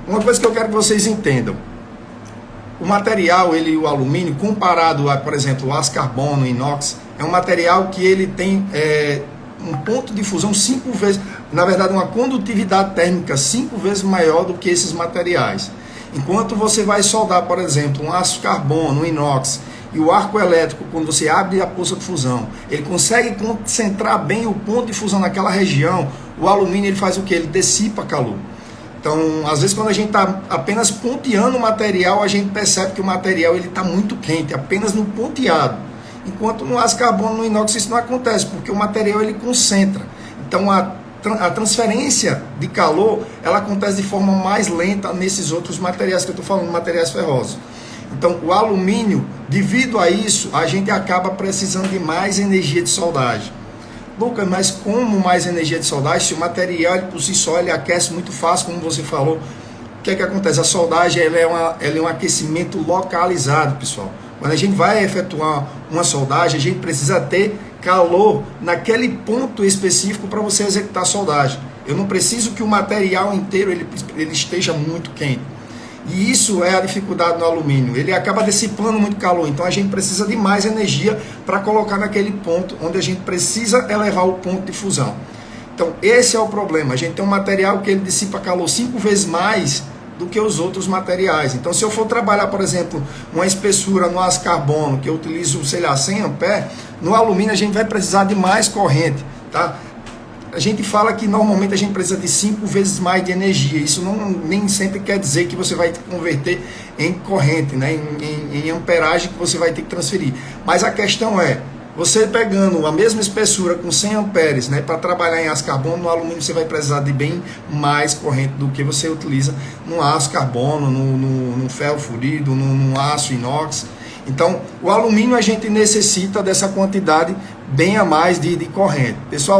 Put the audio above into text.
Uma coisa que eu quero que vocês entendam. O material, o alumínio, comparado a, por exemplo, o aço carbono, o inox, é um material que ele tem um ponto de fusão 5 vezes, na verdade, uma condutividade térmica 5 vezes maior do que esses materiais. Enquanto você vai soldar, por exemplo, um aço carbono, um inox, e o arco elétrico, quando você abre a poça de fusão, ele consegue concentrar bem o ponto de fusão naquela região. O alumínio, ele faz o que? Ele dissipa calor. Então, às vezes, quando a gente está apenas ponteando o material, a gente percebe que o material está muito quente, apenas no ponteado. Enquanto no aço carbono, no inox, isso não acontece, porque o material ele concentra. Então, a transferência de calor, ela acontece de forma mais lenta nesses outros materiais que eu estou falando, materiais ferrosos. Então, o alumínio, devido a isso, a gente acaba precisando de mais energia de soldagem. Lucas, mas como mais energia de soldagem? Se o material por si só ele aquece muito fácil, como você falou, o que é que acontece? A soldagem ela é um aquecimento localizado, pessoal. Quando a gente vai efetuar uma soldagem, a gente precisa ter calor naquele ponto específico para você executar a soldagem. Eu não preciso que o material inteiro ele esteja muito quente. E isso é a dificuldade no alumínio. Ele acaba dissipando muito calor. Então a gente precisa de mais energia para colocar naquele ponto onde a gente precisa elevar o ponto de fusão. Então esse é o problema. A gente tem um material que ele dissipa calor 5 vezes mais do que os outros materiais. Então se eu for trabalhar, por exemplo, uma espessura no aço carbono, que eu utilizo, sei lá, 100 amperes, no alumínio a gente vai precisar de mais corrente, tá? A gente fala que normalmente a gente precisa de 5 vezes mais de energia. Isso nem sempre quer dizer que você vai converter em corrente, né? em amperagem que você vai ter que transferir. Mas a questão é, você pegando a mesma espessura com 100 amperes, né, para trabalhar em aço carbono, no alumínio você vai precisar de bem mais corrente do que você utiliza no aço carbono, no ferro fundido, no aço inox. Então, o alumínio a gente necessita dessa quantidade bem a mais de corrente. Pessoal,